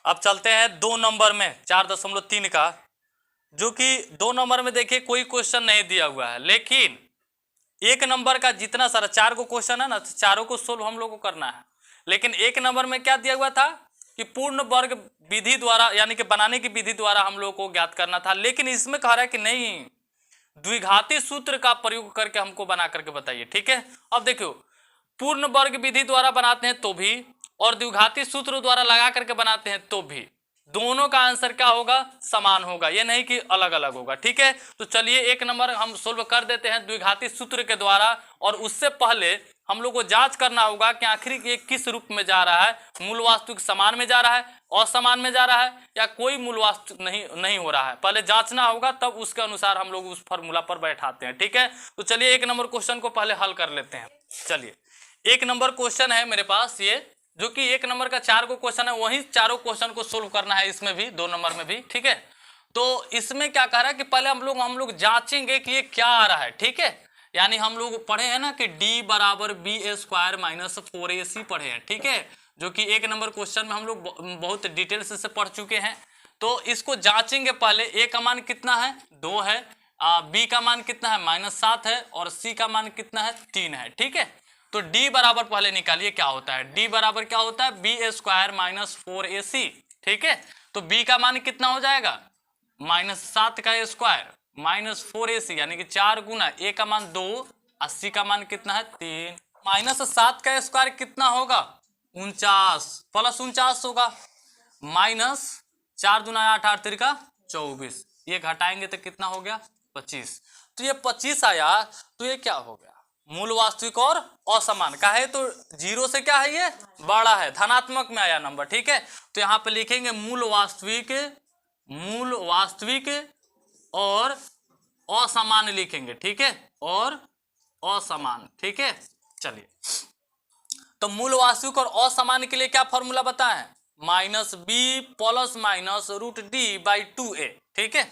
अब चलते हैं 2 नंबर में 4.3 का, जो कि 2 नंबर में देखिए कोई क्वेश्चन नहीं दिया हुआ है, लेकिन 1 नंबर का जितना सारा 4 को क्वेश्चन है ना, चारों को सोल्व हम लोग को करना है। लेकिन 1 नंबर में क्या दिया हुआ था कि पूर्ण वर्ग विधि द्वारा यानी कि बनाने की विधि द्वारा हम लोग को ज्ञात करना था, लेकिन इसमें कह रहा है कि नहीं, द्विघाती सूत्र का प्रयोग करके हमको बना करके बताइए। ठीक है, अब देखियो पूर्ण वर्ग विधि द्वारा बनाते हैं तो भी और द्विघाती सूत्र द्वारा लगा करके बनाते हैं तो भी दोनों का आंसर क्या होगा, समान होगा, ये नहीं कि अलग अलग होगा। ठीक है, तो चलिए 1 नंबर हम सोल्व कर देते हैं द्विघाती सूत्र के द्वारा, और उससे पहले हम लोग को जांच करना होगा कि आखिर ये किस रूप में जा रहा है, मूल वास्तविक समान में जा रहा है, असमान में जा रहा है, या कोई मूल वास्तविक नहीं हो रहा है। पहले जांचना होगा, तब उसके अनुसार हम लोग उस फॉर्मूला पर बैठाते हैं। ठीक है, तो चलिए 1 नंबर क्वेश्चन को पहले हल कर लेते हैं। चलिए 1 नंबर क्वेश्चन है मेरे पास ये, जो कि 1 नंबर का 4 को क्वेश्चन है, वही चारों क्वेश्चन को सोल्व करना है, इसमें भी 2 नंबर में भी। ठीक है, तो इसमें क्या कह रहा है कि पहले हम लोग जांचेंगे कि ये क्या आ रहा है। ठीक है, यानी हम लोग पढ़े हैं ना कि d बराबर b² माइनस 4ac पढ़े हैं। ठीक है, जो कि 1 नंबर क्वेश्चन में हम लोग बहुत डिटेल्स से पढ़ चुके हैं। तो इसको जांचेंगे पहले, a का मान कितना है, 2 है, b का मान कितना है, -7 है, और c का मान कितना है, 3 है। ठीक है, तो d बराबर पहले निकालिए क्या होता है, d बराबर क्या होता है, b² माइनस 4ac। ठीक है, तो b का मान कितना हो जाएगा, -7 का स्क्वायर माइनस 4ac, यानी कि 4 गुना a का मान 2, 80 का मान कितना है, 3, -7 का स्क्वायर कितना होगा, 49 प्लस 49 होगा, माइनस 4 दूना 8, 8 तिरका 24, ये घटाएंगे तो कितना हो गया, 25। तो ये 25 आया, तो ये क्या हो गया, मूल वास्तविक और असमान का है, तो 0 से क्या है, ये बड़ा है, धनात्मक में आया नंबर। ठीक है, तो यहाँ पे लिखेंगे मूल वास्तविक और असमान लिखेंगे। ठीक है, और असमान। ठीक है, चलिए तो मूल वास्तविक और असमान के लिए क्या फॉर्मूला बताएं, -b प्लस माइनस √d/2a। ठीक है,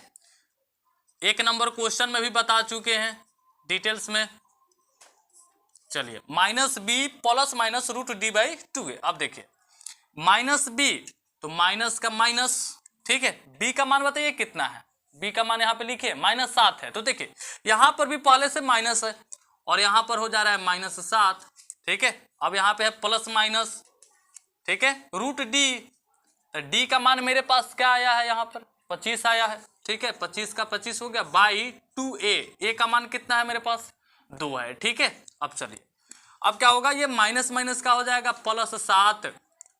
1 नंबर क्वेश्चन में भी बता चुके हैं डिटेल्स में। चलिए -b प्लस माइनस √d/2a। अब देखिए -b तो माइनस का माइनस। ठीक है, b का मान बताइए कितना है, b का मान यहाँ पे लिखिए -7 है, तो देखिए यहाँ पर भी पहले से माइनस है और यहाँ पर हो जा रहा है -7। ठीक है, अब यहाँ पे है प्लस माइनस। ठीक है, √d, d का मान मेरे पास क्या आया है, यहाँ पर 25 आया है। ठीक है, 25 का 25 हो गया /2a, a का मान कितना है मेरे पास, 2 है। ठीक है, अब चलिए अब क्या होगा, ये माइनस माइनस का हो जाएगा +7।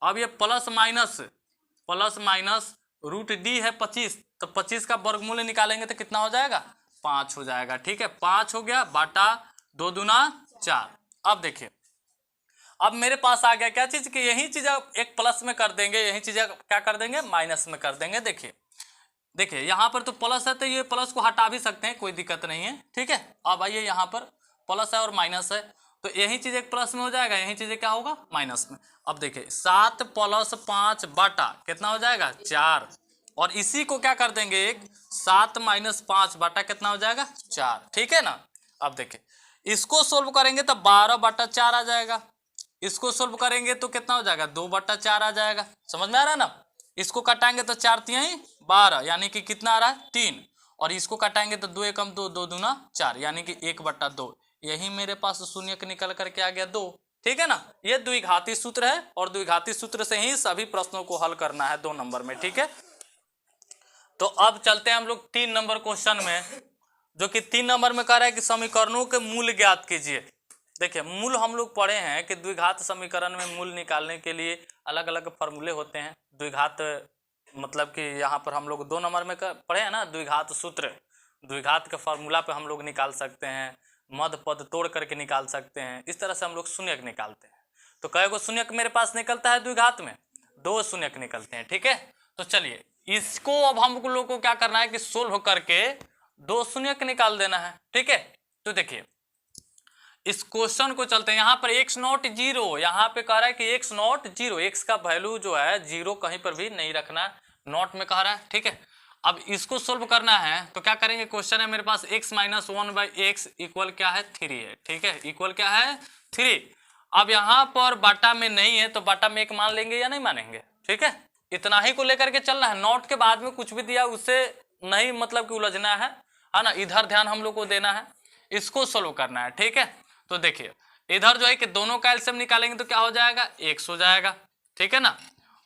अब ये प्लस माइनस √d है 25, तो 25 का वर्गमूल निकालेंगे तो कितना हो जाएगा, 5 हो जाएगा। ठीक है, 5 हो गया बाटा 2 दूना 4। अब देखिए अब मेरे पास आ गया क्या चीज कि यही चीज एक प्लस में कर देंगे, यही चीज क्या कर देंगे, माइनस में कर देंगे। देखिए यहाँ पर तो प्लस है, तो ये प्लस को हटा भी सकते हैं, कोई दिक्कत नहीं है। ठीक है, अब आइए यहाँ पर प्लस है और माइनस है, तो यही चीज एक प्लस में हो जाएगा, यही चीज क्या होगा, माइनस में। अब देखिए 7 + 5 बाटा कितना हो जाएगा, 4, और इसी को क्या कर देंगे, एक 7 - 5 बाटा कितना हो जाएगा, 4। ठीक है ना, अब देखिए इसको सोल्व करेंगे तो 12/4 आ जाएगा, इसको सोल्व करेंगे तो कितना हो जाएगा, 2/4 आ जाएगा। समझ में आ रहा है ना, इसको कटाएंगे तो 4 × 12, यानी कि कितना आ रहा है, 3, और इसको कटाएंगे तो 2 × 1 = 2, 2 दूना 4, यानी कि 1/2। यही मेरे पास शून्य निकल करके आ गया 2। ठीक है ना, ये द्विघाती सूत्र है और द्विघाती सूत्र से ही सभी प्रश्नों को हल करना है 2 नंबर में। ठीक है, तो अब चलते हैं हम लोग 3 नंबर क्वेश्चन में, जो कि 3 नंबर में कह रहा है कि समीकरणों के मूल ज्ञात कीजिए। देखिए मूल हम लोग पढ़े हैं कि द्विघात समीकरण में मूल निकालने के लिए अलग अलग फॉर्मूले होते हैं। द्विघात मतलब कि यहाँ पर हम लोग 2 नंबर में पढ़े हैं ना, द्विघात सूत्र, द्विघात के फॉर्मूला पे हम लोग निकाल सकते हैं, मध्य पद तोड़ करके निकाल सकते हैं, इस तरह से हम लोग शून्यक निकालते हैं। तो कई गो शून्यक मेरे पास निकलता है द्विघात में, 2 शून्यक निकलते हैं। ठीक है, तो चलिए इसको अब हम लोग को क्या करना है कि सोल्व करके 2 शून्यक निकाल देना है। ठीक है, तो देखिए इस क्वेश्चन को चलते हैं, यहाँ पर x0 0, यहाँ पे कह रहा है कि x0 0, x का वैल्यू जो है 0 कहीं पर भी नहीं रखना, नॉट में कह रहा है। ठीक है, अब इसको सोल्व करना है तो क्या करेंगे, क्वेश्चन है मेरे पास x - 1/x इक्वल क्या है, 3 है। ठीक है, इक्वल क्या है, 3। अब यहाँ पर बाटा में नहीं है तो बाटा में 1 मान लेंगे या नहीं मानेंगे। ठीक है, इतना ही को लेकर के चलना है, नॉट के बाद में कुछ भी दिया उससे नहीं मतलब कि उलझना है ना, इधर ध्यान हम लोग को देना है, इसको सोल्व करना है। ठीक है, तो देखिए इधर जो है कि दोनों का एलसीएम निकालेंगे तो क्या हो जाएगा, x हो जाएगा। ठीक है ना,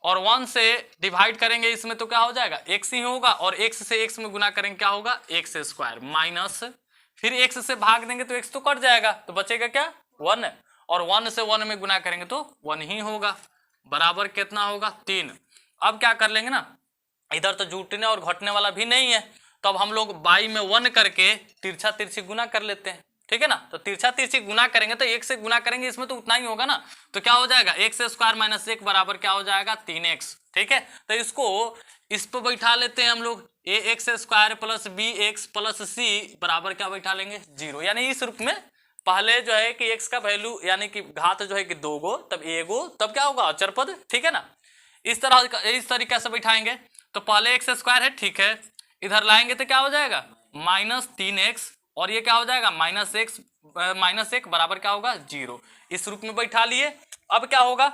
और 1 से डिवाइड करेंगे इसमें तो क्या हो जाएगा, x ही होगा, और x से x में गुना करेंगे क्या होगा, x स्क्वायर माइनस फिर x से भाग देंगे तो x तो कट जाएगा, तो बचेगा क्या 1, और 1 से 1 में गुना करेंगे तो 1 ही होगा, बराबर कितना होगा 3। अब क्या कर लेंगे ना, इधर तो जुटने और घटने वाला भी नहीं है, तो अब हम लोग बाई में 1 करके तिरछा तिरछी गुना कर लेते हैं। ठीक है ना, तो तिरछा तिरछी गुना करेंगे तो 1 से गुना करेंगे, इसमें तो उतना ही होगा ना, तो क्या हो जाएगा x स्क्वायर माइनस 1 बराबर क्या हो जाएगा 3x। ठीक है, तो इसको इस पर बैठा लेते हैं हम लोग, ax square plus bx plus c बराबर क्या बैठा लेंगे 0, यानी इस रूप में पहले जो है कि x का वैल्यू यानी कि घात जो है कि 2 गो तब a गो तब क्या होगा अचर पद। ठीक है ना, इस तरीका से बैठाएंगे, तो पहले x स्क्वायर है, ठीक है, इधर लाएंगे तो क्या हो जाएगा माइनस 3x, और ये क्या हो जाएगा माइनस 1 बराबर क्या होगा 0, इस रूप में बैठा लिए। अब क्या होगा,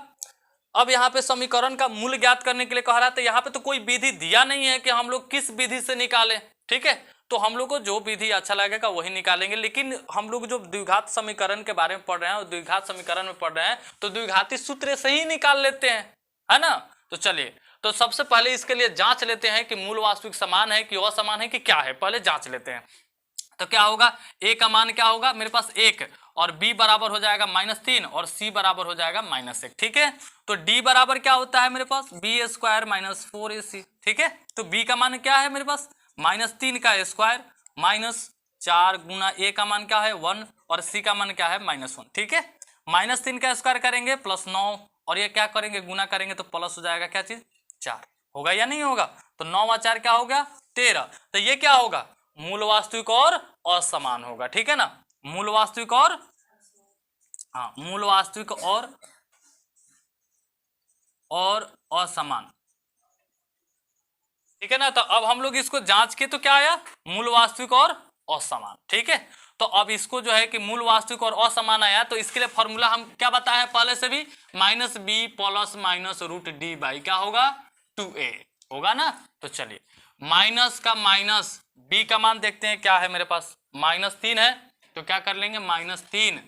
अब यहाँ पे समीकरण का मूल ज्ञात करने के लिए कह रहा है, तो यहाँ पे तो कोई विधि दिया नहीं है कि हम लोग किस विधि से निकालें। ठीक है, तो हम लोग को जो विधि अच्छा लगेगा वही निकालेंगे, लेकिन हम लोग जो द्विघात समीकरण के बारे में पढ़ रहे हैं और द्विघात समीकरण में पढ़ रहे हैं तो द्विघाती सूत्र से ही निकाल लेते हैं, है ना। तो चलिए, तो सबसे पहले इसके लिए जांच लेते हैं कि मूल वास्तविक समान है कि असमान है कि क्या है, पहले जांच लेते हैं। तो क्या होगा, a का मान क्या होगा मेरे पास 1, और b बराबर हो जाएगा -3, और c बराबर हो जाएगा -1। ठीक है, तो d बराबर क्या होता है मेरे पास b स्क्वायर माइनस 4ac। ठीक है, तो b का मान क्या है मेरे पास -3 का स्क्वायर माइनस 4 गुना a का मान क्या है 1, और c का मान क्या है -1। ठीक है, -3 का स्क्वायर करेंगे +9, और ये क्या करेंगे गुना करेंगे तो प्लस हो जाएगा क्या चीज 4, होगा या नहीं होगा, तो 9 व 4 क्या हो गया 13, तो ये क्या होगा मूल वास्तविक और असमान होगा। ठीक है ना, मूल वास्तविक और मूल वास्तविक और असमान। ठीक है ना, तो अब हम लोग इसको जांच के तो क्या आया मूल वास्तविक और असमान। ठीक है, तो अब इसको जो है कि मूल वास्तविक और असमान आया, तो इसके लिए फॉर्मूला हम क्या बताया पहले से भी -b plus minus root D by क्या होगा 2a होगा ना। तो चलिए माइनस का माइनस b का मान देखते हैं क्या है मेरे पास -3 है, तो क्या कर लेंगे -3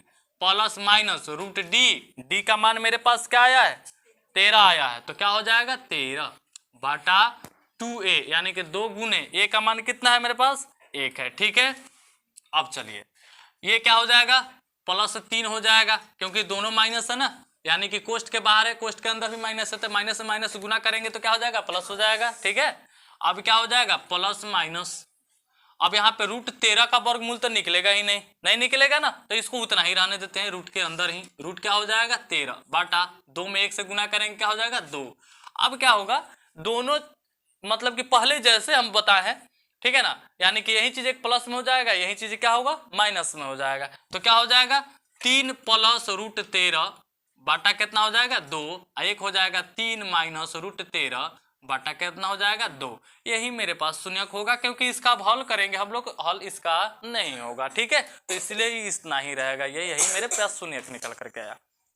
प्लस माइनस रूट डी का मान मेरे पास क्या आया है 13 आया है, तो क्या हो जाएगा 13 बटा 2a, यानी कि 2 गुने a का मान कितना है मेरे पास 1 है। ठीक है, अब चलिए ये क्या हो जाएगा +3 हो जाएगा, क्योंकि दोनों माइनस है ना, यानी कि कोष्ठ के बाहर है कोष्ठ के अंदर भी माइनस है, तो माइनस से माइनस गुना करेंगे तो क्या हो जाएगा प्लस हो जाएगा। ठीक है, अब क्या हो जाएगा प्लस माइनस, अब यहाँ पे √13 का वर्गमूल तो निकलेगा ही नहीं निकलेगा ना, तो इसको उतना ही रहने देते हैं, रूट के अंदर ही रूट क्या हो जाएगा 13 बटा 2 में 1 से गुना करेंगे क्या हो जाएगा 2। अब क्या होगा दोनों मतलब कि पहले जैसे हम बताए हैं, ठीक है ना, यानी कि यही चीज एक प्लस में हो जाएगा, यही चीज क्या होगा माइनस में हो जाएगा, तो क्या हो जाएगा 3 प्लस √13 बटा कितना हो जाएगा 2, एक हो जाएगा 3 माइनस √13 बटा कितना हो जाएगा 2, यही मेरे पास शून्यक होगा, क्योंकि इसका अब हल करेंगे हम लोग, हल इसका नहीं होगा। ठीक है, तो इसलिए इतना ही रहेगा, यही मेरे पास शून्यक निकल करके आया।